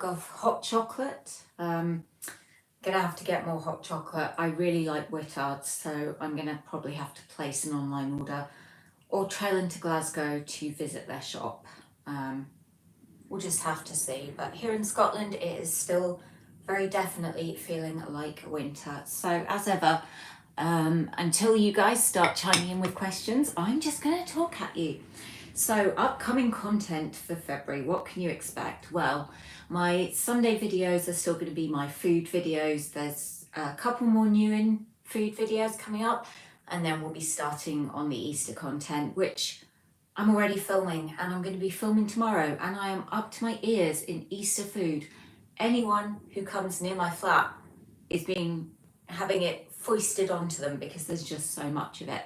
of hot chocolate. Gonna have to get more hot chocolate. I really like Whittards, so I'm gonna probably have to place an online order or trail into Glasgow to visit their shop. We'll just have to see. But here in Scotland, it is still very definitely feeling like winter. So as ever, until you guys start chiming in with questions, I'm just going to talk at you. So upcoming content for February, what can you expect? Well, my Sunday videos are still going to be my food videos. There's a couple more new in food videos coming up, and then we'll be starting on the Easter content, which I'm already filming, and I'm going to be filming tomorrow, and I am up to my ears in Easter food. Anyone who comes near my flat is having it foisted onto them because there's just so much of it.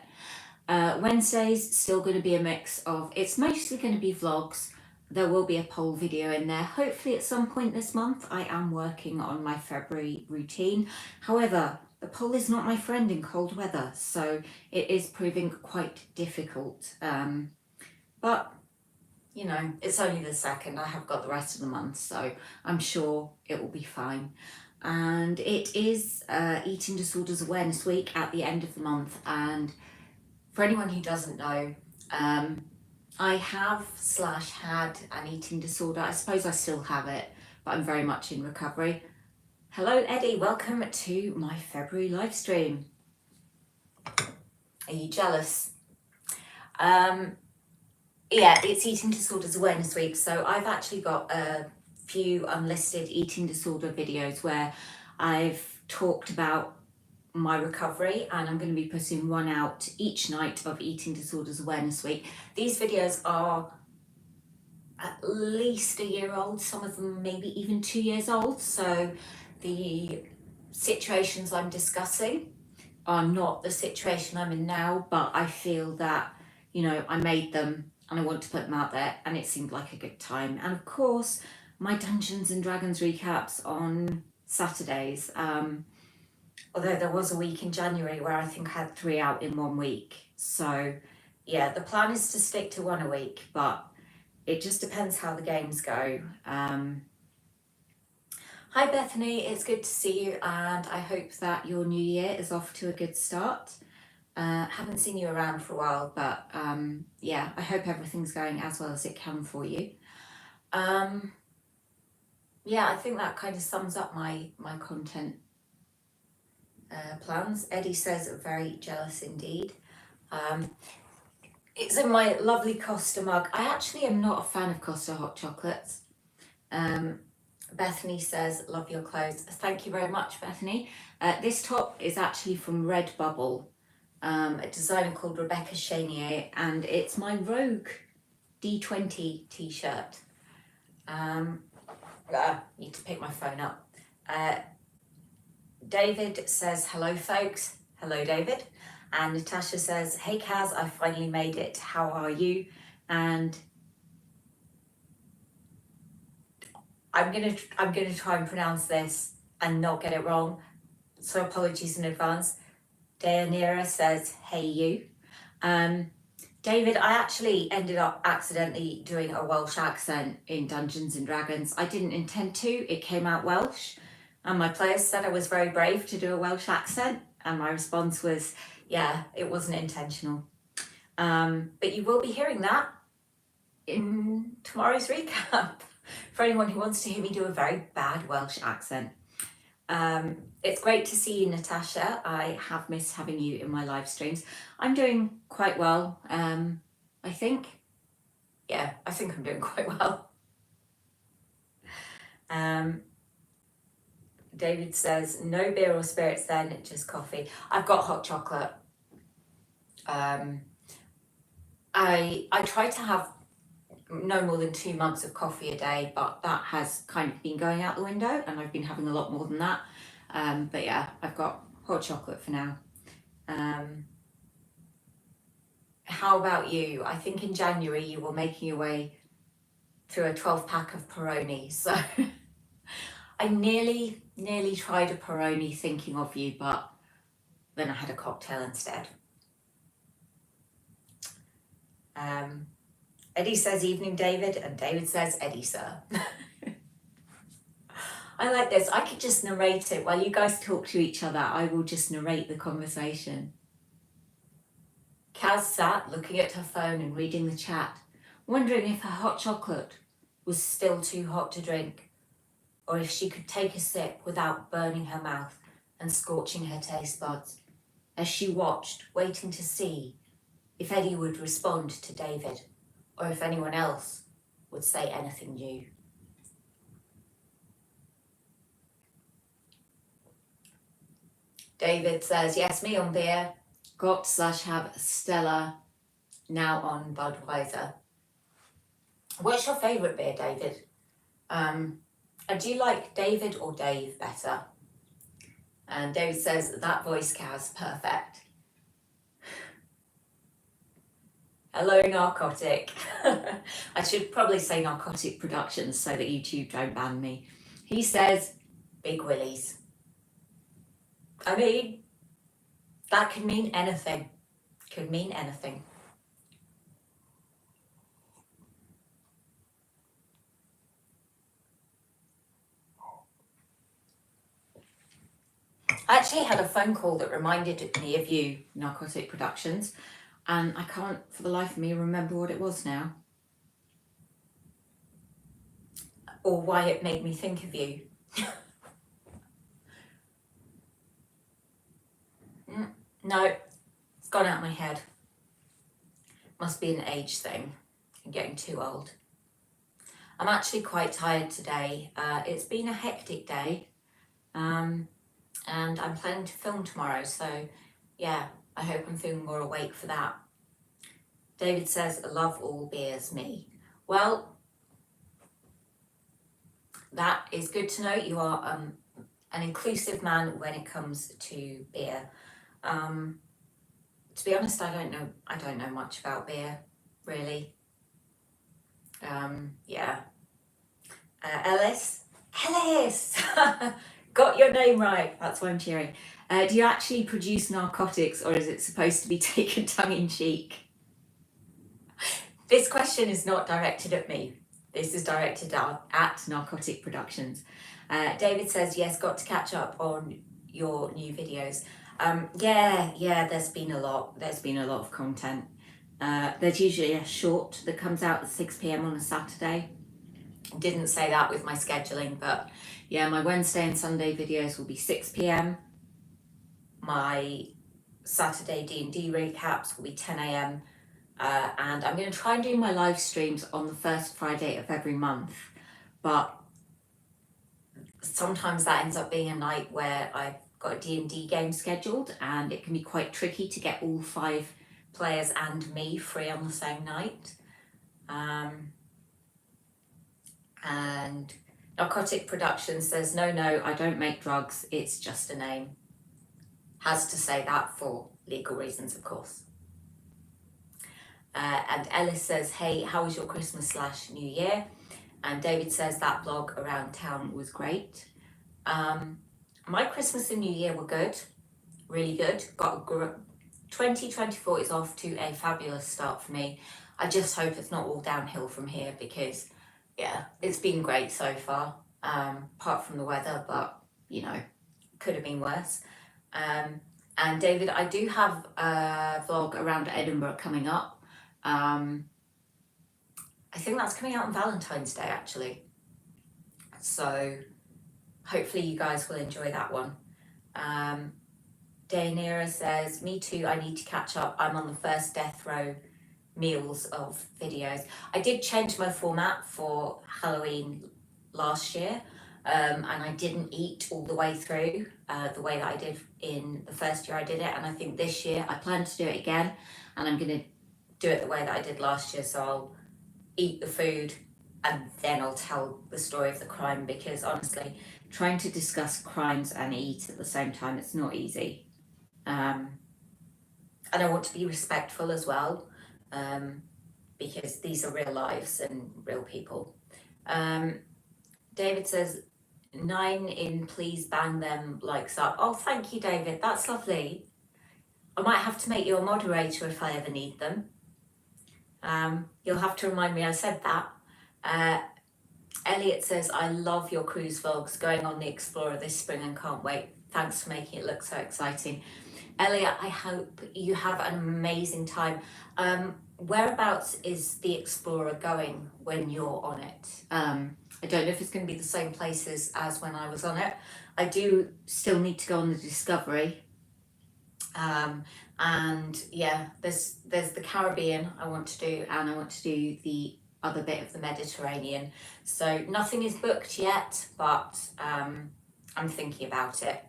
Wednesday's still going to be a mix of, it's mostly going to be vlogs. There will be a poll video in there. Hopefully at some point this month. I am working on my February routine. However, the poll is not my friend in cold weather, so it is proving quite difficult. But, you know, it's only the 2nd. I have got the rest of the month, so I'm sure it will be fine. And it is Eating Disorders Awareness Week at the end of the month, and for anyone who doesn't know, I have / had an eating disorder. I suppose I still have it, but I'm very much in recovery. Hello, Eddie. Welcome to my February live stream. Are you jealous? Yeah, it's Eating Disorders Awareness Week, so I've actually got a few unlisted eating disorder videos where I've talked about my recovery, and I'm going to be putting one out each night of Eating Disorders Awareness Week. These videos are at least a year old, some of them maybe even 2 years old, so the situations I'm discussing are not the situation I'm in now, but I feel that, you know, I made them and I want to put them out there, and it seemed like a good time. And of course, my Dungeons and Dragons recaps on Saturdays. Although there was a week in January where I think I had 3 out in 1 week. So yeah, the plan is to stick to 1 a week, but it just depends how the games go. Hi Bethany, it's good to see you, and I hope that your new year is off to a good start. Haven't seen you around for a while, but yeah, I hope everything's going as well as it can for you. Yeah, I think that kind of sums up my content plans. Eddie says very jealous indeed. It's in my lovely Costa mug. I actually am not a fan of Costa hot chocolates. Bethany says, love your clothes. Thank you very much, Bethany. This top is actually from Redbubble, a designer called Rebecca Chenier, and it's my Rogue D20 t-shirt. Need to pick my phone up. David says, hello folks. Hello, David. And Natasha says, hey Kaz, I finally made it. How are you? And I'm gonna try and pronounce this and not get it wrong, so apologies in advance. Deanira says, hey you. David, I actually ended up accidentally doing a Welsh accent in Dungeons and Dragons. I didn't intend to, it came out Welsh, and my players said I was very brave to do a Welsh accent, and my response was, yeah, it wasn't intentional. But you will be hearing that in tomorrow's recap for anyone who wants to hear me do a very bad Welsh accent. It's great to see you, Natasha. I have missed having you in my live streams. I'm doing quite well, I think. Yeah, I think I'm doing quite well. David says, no beer or spirits then, just coffee. I've got hot chocolate. I try to have no more than 2 mugs of coffee a day, but that has kind of been going out the window, and I've been having a lot more than that. But yeah, I've got hot chocolate for now. How about you? I think in January you were making your way through a 12-pack of Peroni, so I nearly tried a Peroni thinking of you, but then I had a cocktail instead. Eddie says, evening, David, and David says, Eddie, sir. I like this. I could just narrate it while you guys talk to each other. I will just narrate the conversation. Kaz sat looking at her phone and reading the chat, wondering if her hot chocolate was still too hot to drink, or if she could take a sip without burning her mouth and scorching her taste buds, as she watched, waiting to see if Eddie would respond to David, or if anyone else would say anything new. David says, yes, me on beer. Got/have Stella, now on Budweiser. What's your favourite beer, David? Do you like David or Dave better? And David says, that voice, Kaz, perfect. Hello, Narcotic. I should probably say Narcotic Productions so that YouTube don't ban me. He says, big willies. I mean, that could mean anything. Could mean anything. I actually had a phone call that reminded me of you, Narcotic Productions, and I can't for the life of me remember what it was now. Or why it made me think of you. No, it's gone out of my head. Must be an age thing. I'm getting too old. I'm actually quite tired today. It's been a hectic day. And I'm planning to film tomorrow, so yeah, I hope I'm feeling more awake for that. David says, love all beers, me. Well, that is good to know. You are an inclusive man when it comes to beer. To be honest, I don't know much about beer, really. Yeah. Ellis, got your name right. That's why I'm cheering. Do you actually produce narcotics, or is it supposed to be taken tongue in cheek? This question is not directed at me. This is directed at Narcotic Productions. David says, yes, got to catch up on your new videos. Yeah, there's been a lot. There's been a lot of content. There's usually a short that comes out at 6 p.m. on a Saturday. Didn't say that with my scheduling, but yeah, my Wednesday and Sunday videos will be 6 p.m. My Saturday D&D recaps will be 10 a.m. And I'm going to try and do my live streams on the first Friday of every month, but sometimes that ends up being a night where I've got a D&D game scheduled, and it can be quite tricky to get all 5 players and me free on the same night. And Narcotic Productions says, no, I don't make drugs, it's just a name. Has to say that for legal reasons, of course. And Ellis says, hey, how was your Christmas/New Year? And David says that vlog around town was great. My Christmas and New Year were good, really good. 2024 is off to a fabulous start for me. I just hope it's not all downhill from here, because yeah, it's been great so far, apart from the weather, but you know, could have been worse. And David, I do have a vlog around Edinburgh coming up. I think that's coming out on Valentine's Day, actually. So hopefully you guys will enjoy that one. Daenerys says, me too, I need to catch up. I'm on the first death row meals of videos. I did change my format for Halloween last year, and I didn't eat all the way through the way that I did in the first year I did it, and I think this year I plan to do it again, and I'm going to do it the way that I did last year. So I'll eat the food and then I'll tell the story of the crime, because honestly, trying to discuss crimes and eat at the same time, it's not easy. And I want to be respectful as well, because these are real lives and real people. David says, 9 in, please bang them likes up. Oh, thank you, David. That's lovely. I might have to make you a moderator if I ever need them. You'll have to remind me I said that. Elliot says, I love your cruise vlogs, going on the Explorer this spring and can't wait. Thanks for making it look so exciting. Elliot, I hope you have an amazing time. Whereabouts is the Explorer going when you're on it? I don't know if it's going to be the same places as when I was on it. I do still need to go on the Discovery. And yeah, there's the Caribbean I want to do, and I want to do the other bit of the Mediterranean. So nothing is booked yet, but I'm thinking about it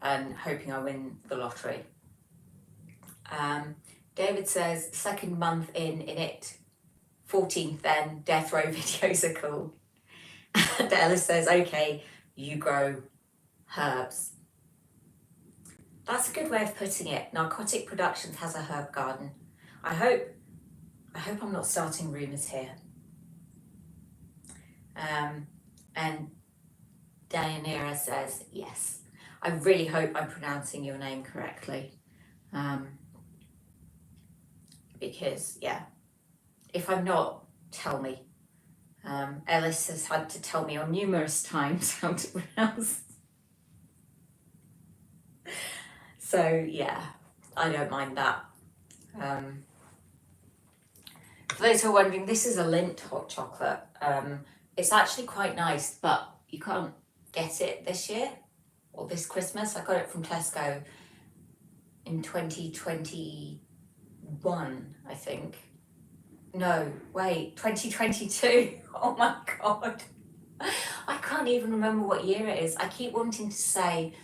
and hoping I win the lottery. David says, second month in it, 14th then, death row videos are cool. And Ellis says, okay, you grow herbs. That's a good way of putting it. Narcotic Productions has a herb garden. I hope I'm not starting rumours here. And Dianira says, yes. I really hope I'm pronouncing your name correctly. Because, yeah, if I'm not, tell me. Ellis has had to tell me on numerous times how to pronounce. So, yeah, I don't mind that. For those who are wondering, this is a Lindt hot chocolate. It's actually quite nice, but you can't get it this year or this Christmas. I got it from Tesco in 2021, I think. No, wait, 2022. Oh my God. I can't even remember what year it is. I keep wanting to say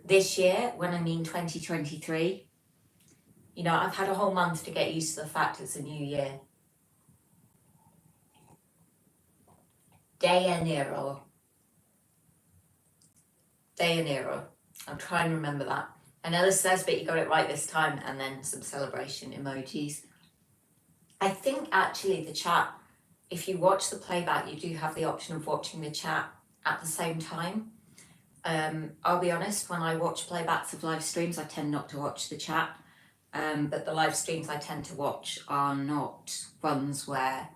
this year when I mean 2023. You know, I've had a whole month to get used to the fact it's a new year. De Janeiro. I'm trying to remember that. And Ellis says, but you got it right this time, and then some celebration emojis. I think actually the chat, if you watch the playback, you do have the option of watching the chat at the same time. I'll be honest, when I watch playbacks of live streams, I tend not to watch the chat. But the live streams I tend to watch are not ones where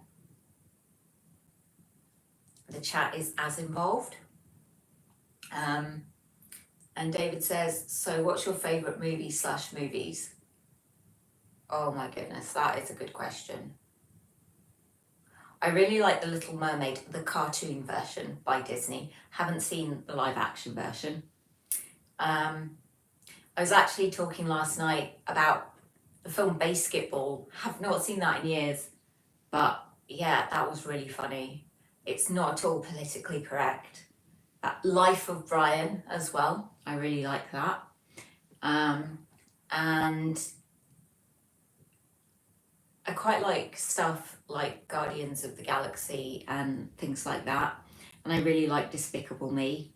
the chat is as involved. And David says, so what's your favourite movie/movies? Oh my goodness, that is a good question. I really like The Little Mermaid, the cartoon version by Disney. Haven't seen the live action version. I was actually talking last night about the film Basketball. Have not seen that in years, but yeah, that was really funny. It's not at all politically correct. Life of Brian as well. I really like that. And I quite like stuff like Guardians of the Galaxy and things like that. And I really like Despicable Me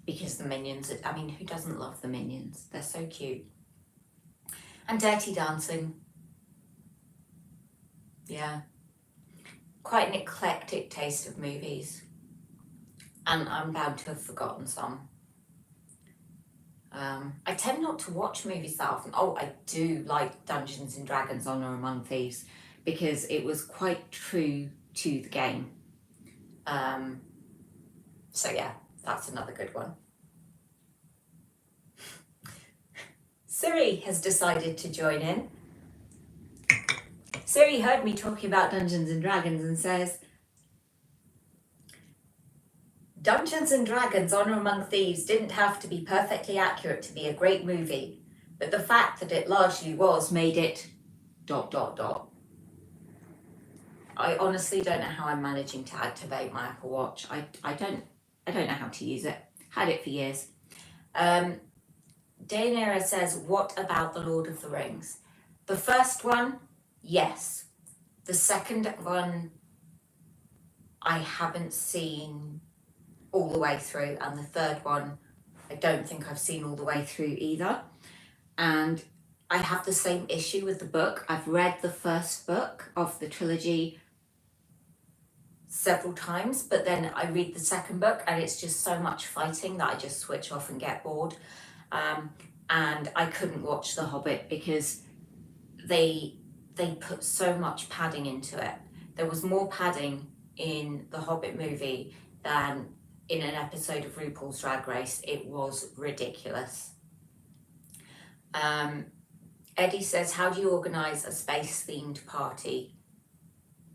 because the Minions, I mean, who doesn't love the Minions? They're so cute. And Dirty Dancing. Yeah. Quite an eclectic taste of movies. And I'm bound to have forgotten some. I tend not to watch movies that often. Oh, I do like Dungeons and Dragons Honor Among Thieves because it was quite true to the game. So yeah, that's another good one. Siri has decided to join in. Siri heard me talking about Dungeons and Dragons and says, Dungeons and Dragons Honor Among Thieves didn't have to be perfectly accurate to be a great movie, but the fact that it largely was made it ... I honestly don't know how I'm managing to activate my Apple Watch. I don't know how to use it. Had it for years. Daenerys says, what about The Lord of the Rings? The first one, yes. The second one, I haven't seen all the way through, and the third one, I don't think I've seen all the way through either. And I have the same issue with the book. I've read the first book of the trilogy several times, but then I read the second book and it's just so much fighting that I just switch off and get bored. And I couldn't watch The Hobbit because they put so much padding into it. There was more padding in the Hobbit movie than in an episode of RuPaul's Drag Race. It was ridiculous. Eddie says, how do you organise a space-themed party?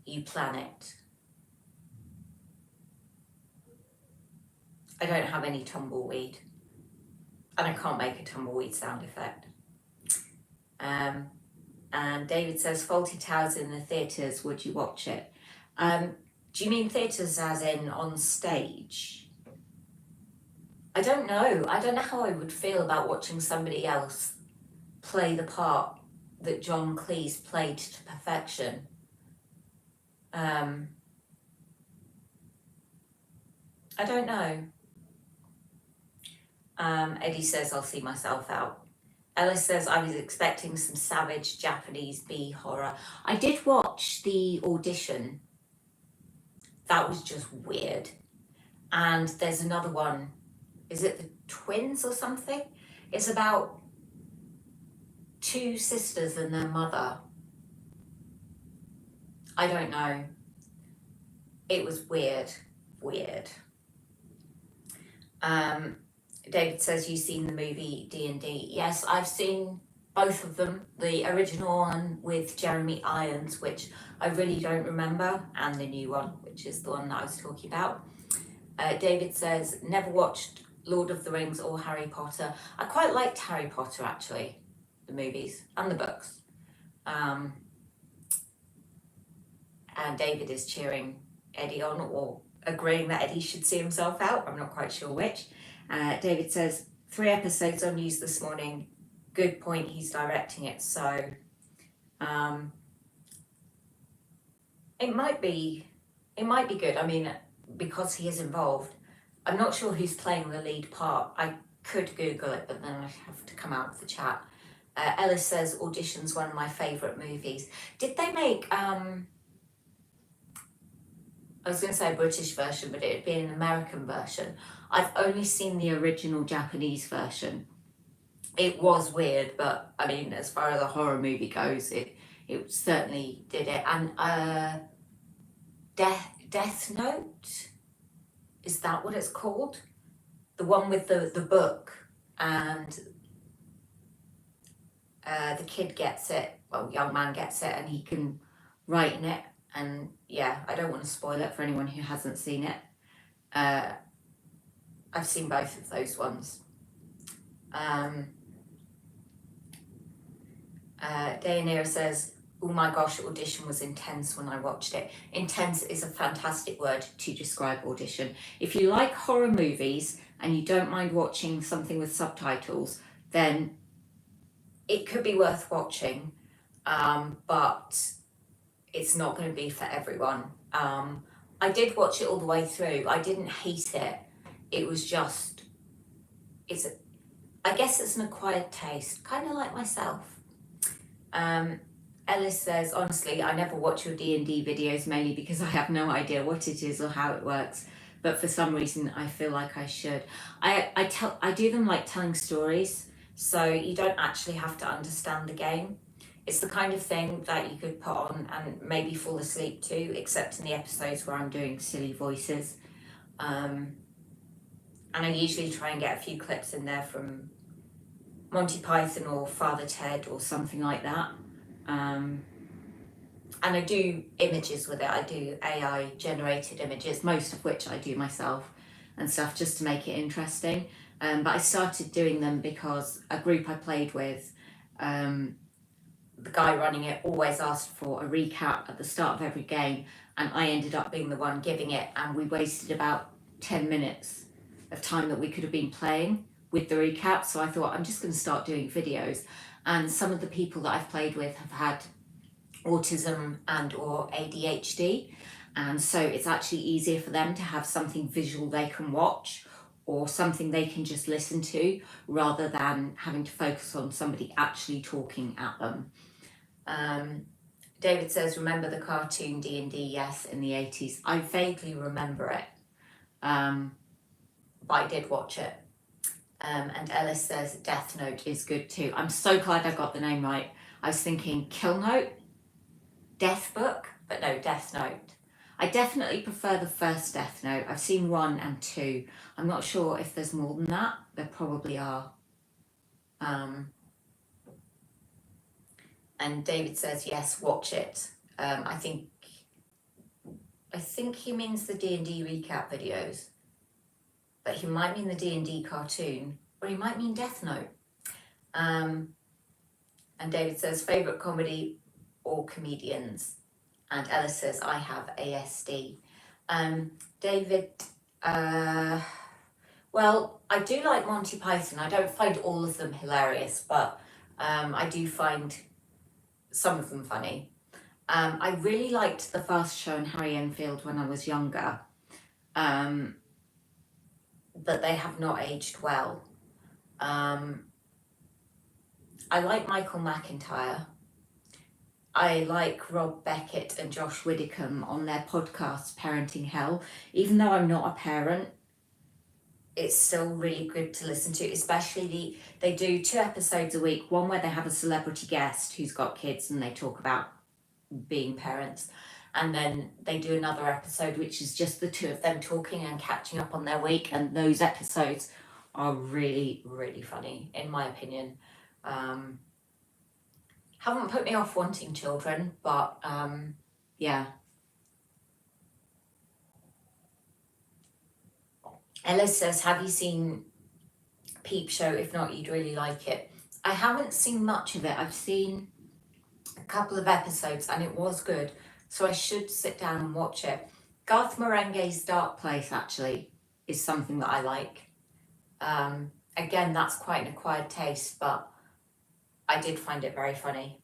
You plan it. I don't have any tumbleweed. And I can't make a tumbleweed sound effect. And David says, Fawlty Towers in the theatres, would you watch it? Do you mean theatres as in on stage? I don't know. I don't know how I would feel about watching somebody else play the part that John Cleese played to perfection. I don't know. Eddie says, I'll see myself out. Ellis says, I was expecting some savage Japanese B horror. I did watch the audition. That was just weird. And there's another one. Is it the Twins or something? It's about two sisters and their mother. I don't know. It was weird. David says, you've seen the movie D&D. Yes, I've seen both of them. The original one with Jeremy Irons, which I really don't remember, and the new one, which is the one that I was talking about. David says, never watched Lord of the Rings or Harry Potter. I quite liked Harry Potter, actually, the movies and the books. And David is cheering Eddie on, or agreeing that Eddie should see himself out. I'm not quite sure which. David says, 3 episodes on news this morning. Good point, he's directing it. So it might be good. I mean, because he is involved. I'm not sure who's playing the lead part. I could Google it, but then I'd have to come out of the chat. Ellis says, Audition's one of my favourite movies. Did they make, I was going to say a British version, but it'd be an American version. I've only seen the original Japanese version. It was weird, but I mean, as far as a horror movie goes, it certainly did it. And Death Note, is that what it's called? The one with the book, and the kid gets it, well, young man gets it, and he can write in it. And yeah, I don't want to spoil it for anyone who hasn't seen it. I've seen both of those ones. Dayanira says, oh my gosh, Audition was intense when I watched it. Intense is a fantastic word to describe Audition. If you like horror movies and you don't mind watching something with subtitles, then it could be worth watching, but it's not going to be for everyone. I did watch it all the way through. I didn't hate it. It was just, I guess it's an acquired taste, kind of like myself. Ellis says, honestly, I never watch your D&D videos, mainly because I have no idea what it is or how it works. But for some reason, I feel like I should. I do them like telling stories, so you don't actually have to understand the game. It's the kind of thing that you could put on and maybe fall asleep to, except in the episodes where I'm doing silly voices. And I usually try and get a few clips in there from Monty Python or Father Ted or something like that. And I do images with it. I do AI generated images, most of which I do myself and stuff, just to make it interesting. But I started doing them because a group I played with, the guy running it always asked for a recap at the start of every game, and I ended up being the one giving it, and we wasted about 10 minutes of time that we could have been playing with the recap. So I thought, I'm just going to start doing videos. And some of the people that I've played with have had autism and or ADHD, and so it's actually easier for them to have something visual they can watch or something they can just listen to, rather than having to focus on somebody actually talking at them. David says, remember the cartoon D&D? Yes, in the 80s. I vaguely remember it, but I did watch it. And Ellis says, Death Note is good too. I'm so glad I got the name right. I was thinking Kill Note, Death Book, but no, Death Note. I definitely prefer the first Death Note. I've seen 1 and 2. I'm not sure if there's more than that. There probably are. And David says, yes, watch it. I think he means the D&D recap videos, but he might mean the D&D cartoon, or he might mean Death Note. And David says, favourite comedy or comedians? And Ella says, I have ASD. David, well, I do like Monty Python. I don't find all of them hilarious, but I do find some of them funny. I really liked the Fast Show and Harry Enfield when I was younger, but they have not aged well. I like Michael McIntyre. I like Rob Beckett and Josh Widdicombe on their podcast, Parenting Hell. Even though I'm not a parent, it's still really good to listen to, especially they do 2 episodes a week, one where they have a celebrity guest who's got kids and they talk about being parents, and then they do another episode which is just the 2 of them talking and catching up on their week, and those episodes are really, really funny, in my opinion. Haven't put me off wanting children, but yeah. Ella says, have you seen Peep Show? If not, you'd really like it. I haven't seen much of it. I've seen a couple of episodes and it was good, so I should sit down and watch it. Garth Marenghi's Dark Place actually is something that I like. Again, that's quite an acquired taste, but I did find it very funny.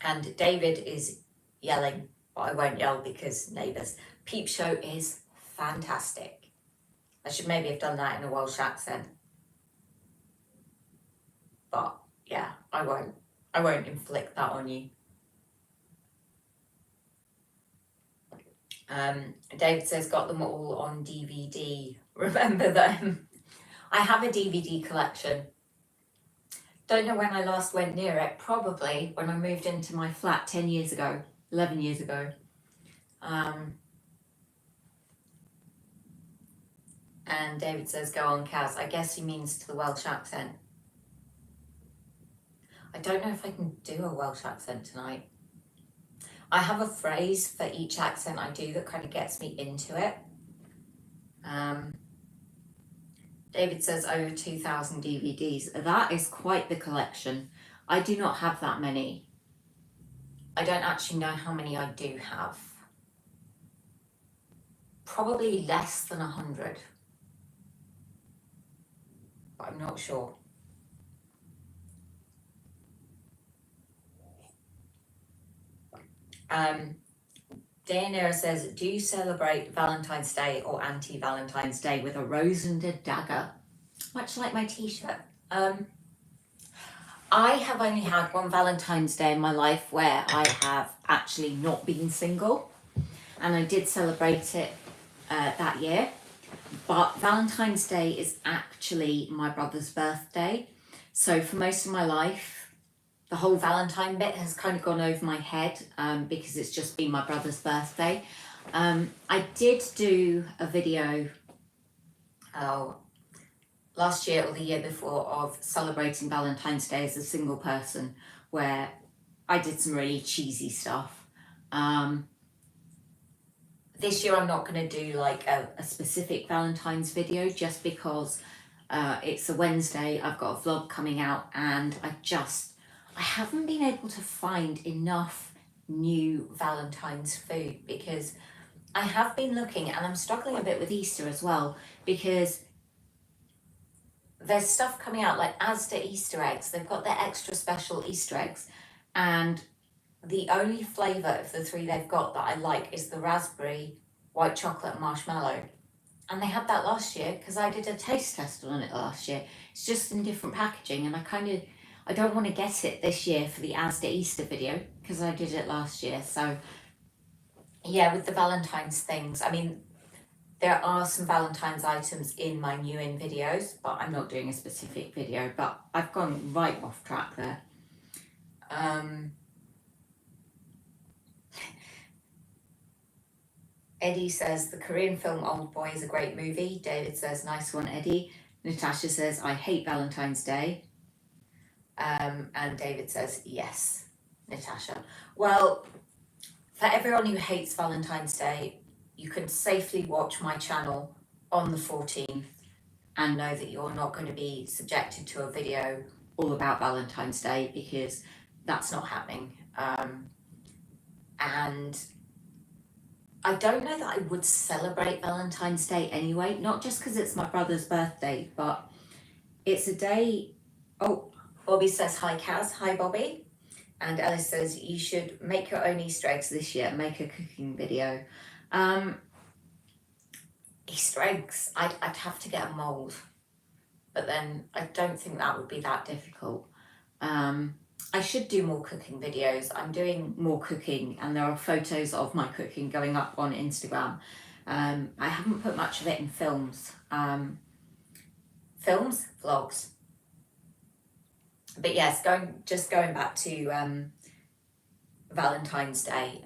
And David is yelling, but I won't yell because neighbours. Peep Show is fantastic. I should maybe have done that in a Welsh accent. But yeah, I won't inflict that on you. David says, got them all on DVD. Remember them? I have a DVD collection. Don't know when I last went near it. Probably when I moved into my flat 10 years ago, 11 years ago. And David says, go on, Kaz. I guess he means to the Welsh accent. I don't know if I can do a Welsh accent tonight. I have a phrase for each accent I do that kind of gets me into it. David says over 2,000 DVDs. That is quite the collection. I do not have that many. I don't actually know how many I do have. Probably less than 100. But I'm not sure. Dayanira says, do you celebrate Valentine's Day or anti-Valentine's Day with a rose and a dagger? Much like my t-shirt. I have only had one Valentine's Day in my life where I have actually not been single, and I did celebrate it that year. But Valentine's Day is actually my brother's birthday, so for most of my life the whole Valentine bit has kind of gone over my head because it's just been my brother's birthday. I did do a video last year or the year before of celebrating Valentine's Day as a single person, where I did some really cheesy stuff. This year I'm not going to do like a specific Valentine's video, just because it's a Wednesday, I've got a vlog coming out, and I haven't been able to find enough new Valentine's food, because I have been looking, and I'm struggling a bit with Easter as well, because there's stuff coming out like Asda Easter eggs. They've got their extra special Easter eggs, and the only flavour of the 3 they've got that I like is the raspberry, white chocolate and marshmallow. And they had that last year because I did a taste test on it last year. It's just in different packaging, and I don't want to get it this year for the Asda Easter video because I did it last year. So yeah, with the Valentine's things, I mean, there are some Valentine's items in my new in videos, but I'm not doing a specific video, but I've gone right off track there. Eddie says the Korean film Old Boy is a great movie. David says nice one, Eddie. Natasha says I hate Valentine's Day. And David says yes, Natasha. Well, for everyone who hates Valentine's Day, you can safely watch my channel on the 14th and know that you're not going to be subjected to a video all about Valentine's Day, because that's not happening. And I don't know that I would celebrate Valentine's Day anyway, not just because it's my brother's birthday, but it's a day. Oh, Bobby says hi, Kaz. Hi, Bobby. And Ellis says you should make your own Easter eggs this year, make a cooking video. Easter eggs, I'd have to get a mould, but then I don't think that would be that difficult. I should do more cooking videos. I'm doing more cooking, and there are photos of my cooking going up on Instagram. I haven't put much of it in films. Vlogs. But yes, going back to Valentine's Day.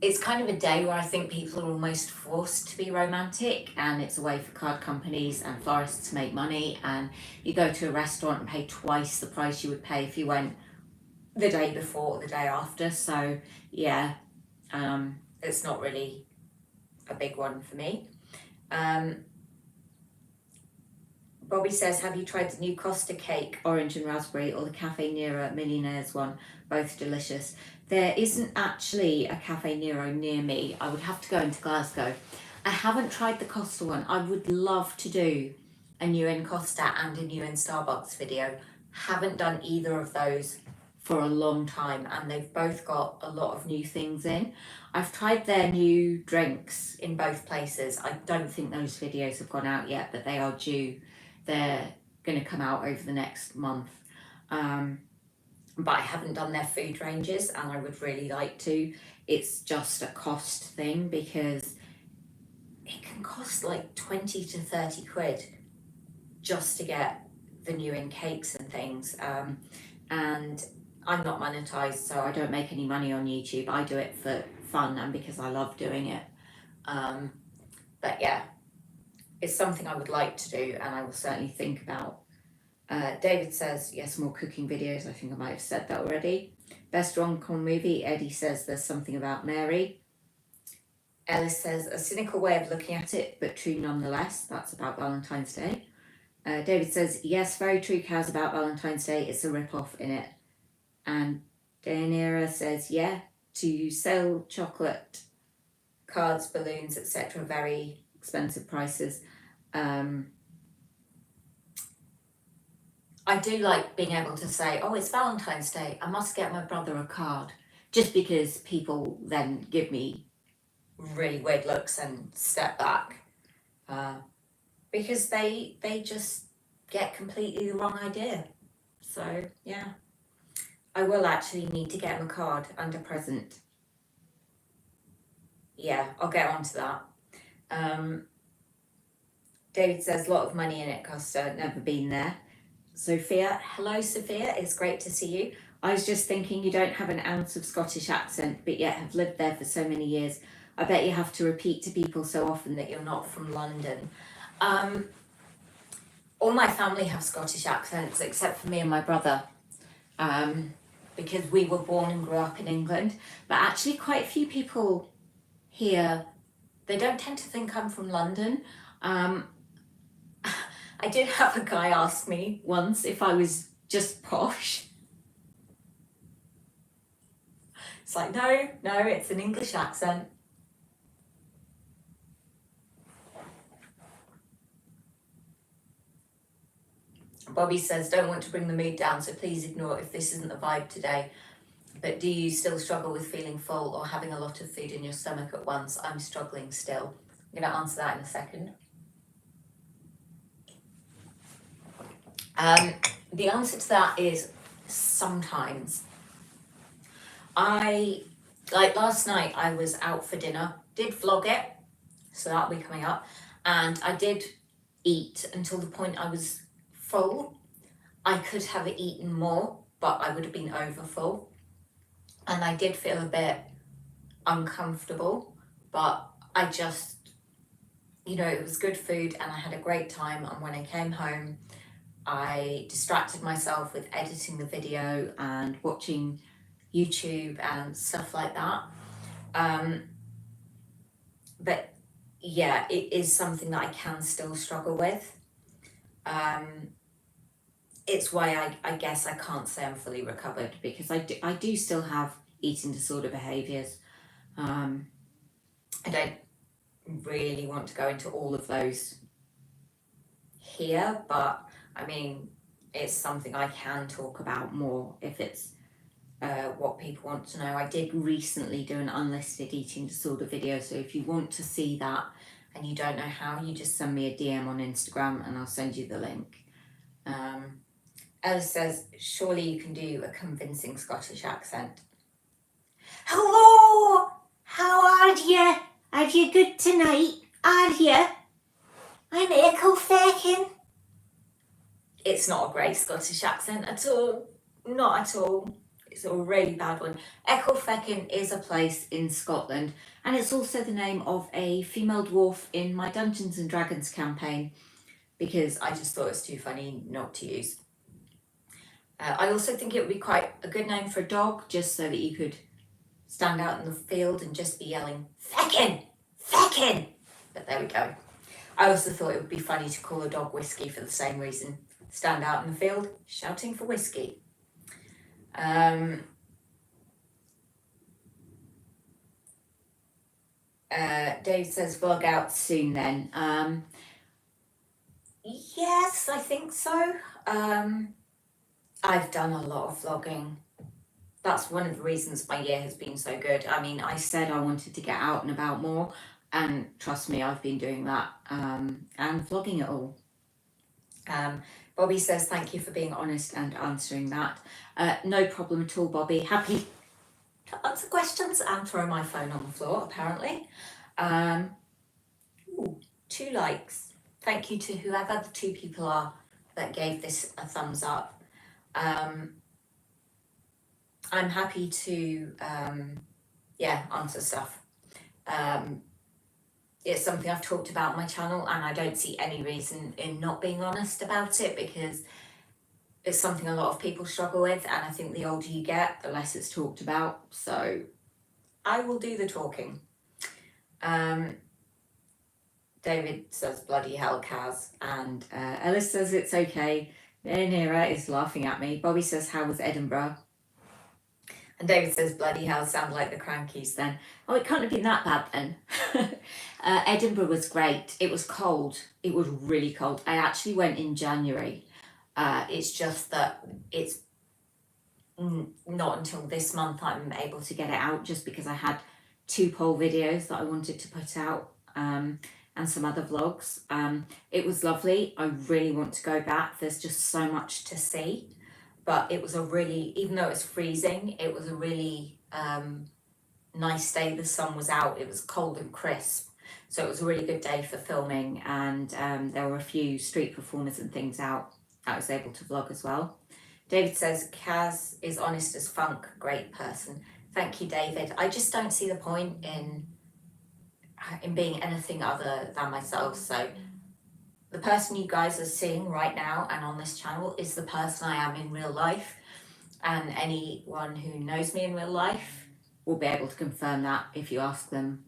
It's kind of a day where I think people are almost forced to be romantic, and it's a way for card companies and florists to make money, and you go to a restaurant and pay twice the price you would pay if you went the day before or the day after. So yeah, it's not really a big one for me. Bobby says, have you tried the new Costa cake, orange and raspberry, or the Cafe Nero Millionaires one? Both delicious. There isn't actually a Cafe Nero near me. I would have to go into Glasgow. I haven't tried the Costa one. I would love to do a new in Costa and a new in Starbucks video. Haven't done either of those for a long time, and they've both got a lot of new things in. I've tried their new drinks in both places. I don't think those videos have gone out yet, but they are due. They're going to come out over the next month. But I haven't done their food ranges, and I would really like to. It's just a cost thing, because it can cost like 20 to 30 quid just to get the new in cakes and things. And I'm not monetized, so I don't make any money on YouTube. I do it for fun and because I love doing it. But yeah, it's something I would like to do, and I will certainly think about. David says, yes, more cooking videos. I think I might have said that already. Best rom-com movie. Eddie says there's something about Mary. Ellis says, a cynical way of looking at it, but true nonetheless. That's about Valentine's Day. David says, yes, very true, Kaz, about Valentine's Day. It's a rip-off in it. And Daenerys says, yeah, to sell chocolate, cards, balloons, etc., very expensive prices. I do like being able to say, oh, it's Valentine's Day, I must get my brother a card, just because people then give me really weird looks and step back, because they just get completely the wrong idea. So yeah, I will actually need to get him a card and a present. Yeah, I'll get onto that. David says, a lot of money in it, Costa, never been there. Sophia, hello Sophia, it's great to see you. I was just thinking, you don't have an ounce of Scottish accent, but yet have lived there for so many years. I bet you have to repeat to people so often that you're not from London. All my family have Scottish accents, except for me and my brother, because we were born and grew up in England. But actually quite a few people here, they don't tend to think I'm from London. I did have a guy ask me once if I was just posh. It's like, no, it's an English accent. Bobby says, don't want to bring the mood down, so please ignore if this isn't the vibe today. But do you still struggle with feeling full or having a lot of food in your stomach at once? I'm struggling still. I'm going to answer that in a second. The answer to that is sometimes. Like last night, I was out for dinner, did vlog it, so that'll be coming up, and I did eat until the point I was full. I could have eaten more, but I would have been over full, and I did feel a bit uncomfortable, but I just, you know, it was good food and I had a great time. And when I came home, I distracted myself with editing the video and watching YouTube and stuff like that. But yeah, it is something that I can still struggle with. It's why I guess I can't say I'm fully recovered, because I do still have eating disorder behaviours. I don't really want to go into all of those here, but I mean, it's something I can talk about more if it's what people want to know. I did recently do an unlisted eating disorder video, so if you want to see that and you don't know how, you just send me a DM on Instagram and I'll send you the link. Alice says, surely you can do a convincing Scottish accent. Hello! How are you? Are you good tonight? Are you? I'm Echo Feckin. It's not a great Scottish accent at all. Not at all. It's a really bad one. Echo Feckin is a place in Scotland, and it's also the name of a female dwarf in my Dungeons and Dragons campaign, because I just thought it's too funny not to use. I also think it would be quite a good name for a dog, just so that you could stand out in the field and just be yelling, Feckin! Feckin! But there we go. I also thought it would be funny to call a dog Whiskey for the same reason. Stand out in the field, shouting for whiskey. Dave says, vlog out soon then. Yes, I think so. I've done a lot of vlogging. That's one of the reasons my year has been so good. I mean, I said I wanted to get out and about more, and trust me, I've been doing that, and vlogging it all. Bobby says, thank you for being honest and answering that. No problem at all, Bobby. Happy to answer questions and throw my phone on the floor, apparently. 2 likes. Thank you to whoever the 2 people are that gave this a thumbs up. I'm happy to, answer stuff. It's something I've talked about on my channel, and I don't see any reason in not being honest about it, because it's something a lot of people struggle with, and I think the older you get, the less it's talked about. So I will do the talking. David says, bloody hell, Kaz. And Ellis says, it's okay. Nera is laughing at me. Bobby says, how was Edinburgh? And David says, bloody hell, sound like the Crankies then. Oh, it can't have been that bad then. Edinburgh was great. It was cold. It was really cold. I actually went in January. It's just that it's not until this month I'm able to get it out, just because I had 2 poll videos that I wanted to put out, and some other vlogs. It was lovely. I really want to go back. There's just so much to see. But it was a really, even though it's freezing, it was a really nice day. The sun was out. It was cold and crisp. So it was a really good day for filming, and there were a few street performers and things out. I was able to vlog as well. David says, Kaz is honest as funk, great person. Thank you, David. I just don't see the point in being anything other than myself. So the person you guys are seeing right now and on this channel is the person I am in real life, and anyone who knows me in real life will be able to confirm that if you ask them.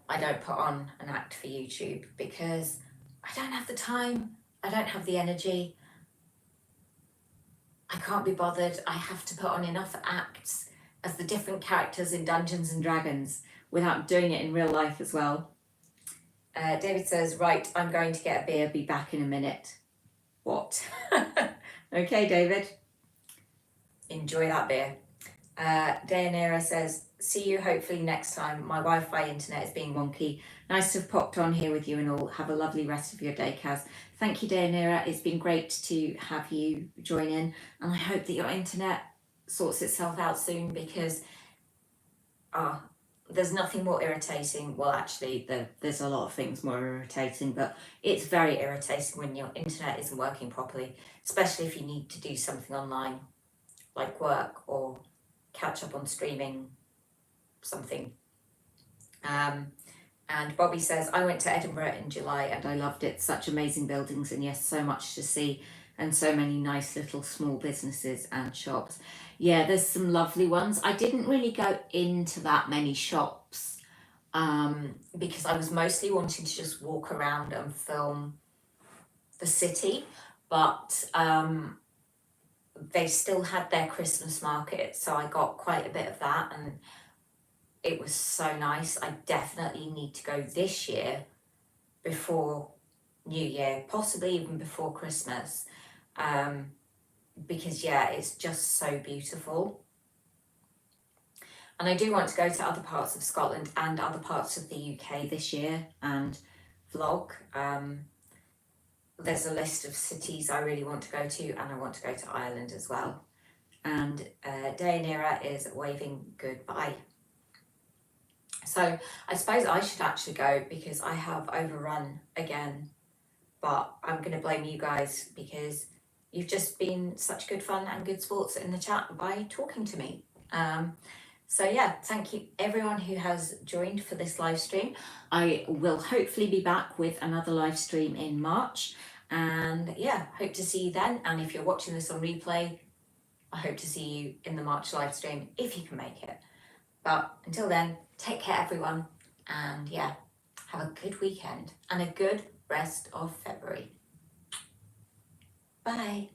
I don't put on an act for YouTube because I don't have the time, I don't have the energy, I can't be bothered. I have to put on enough acts as the different characters in Dungeons and Dragons without doing it in real life as well. David says, right, I'm going to get a beer, be back in a minute. What? Okay, David. Enjoy that beer. Dayanira says, see you hopefully next time. My Wi-Fi internet is being wonky. Nice to have popped on here with you and all. Have a lovely rest of your day, Kaz. Thank you, Dayanira. It's been great to have you join in, and I hope that your internet sorts itself out soon, because there's nothing more irritating. Well, actually, there's a lot of things more irritating, but it's very irritating when your internet isn't working properly, especially if you need to do something online, like work or catch up on streaming something. And Bobby says, I went to Edinburgh in July and I loved it. Such amazing buildings, and yes, so much to see, and so many nice little small businesses and shops. Yeah, there's some lovely ones. I didn't really go into that many shops because I was mostly wanting to just walk around and film the city, but they still had their Christmas market, so I got quite a bit of that, and it was so nice. I definitely need to go this year before New Year, possibly even before Christmas, because yeah, it's just so beautiful. And I do want to go to other parts of Scotland and other parts of the UK this year and vlog. There's a list of cities I really want to go to, and I want to go to Ireland as well. And Deyanira is waving goodbye. So I suppose I should actually go because I have overrun again, but I'm going to blame you guys because you've just been such good fun and good sports in the chat by talking to me. So yeah, thank you everyone who has joined for this live stream. I will hopefully be back with another live stream in March, and yeah, hope to see you then. And if you're watching this on replay, I hope to see you in the March live stream if you can make it. But until then, take care everyone, and yeah, have a good weekend and a good rest of February. Bye.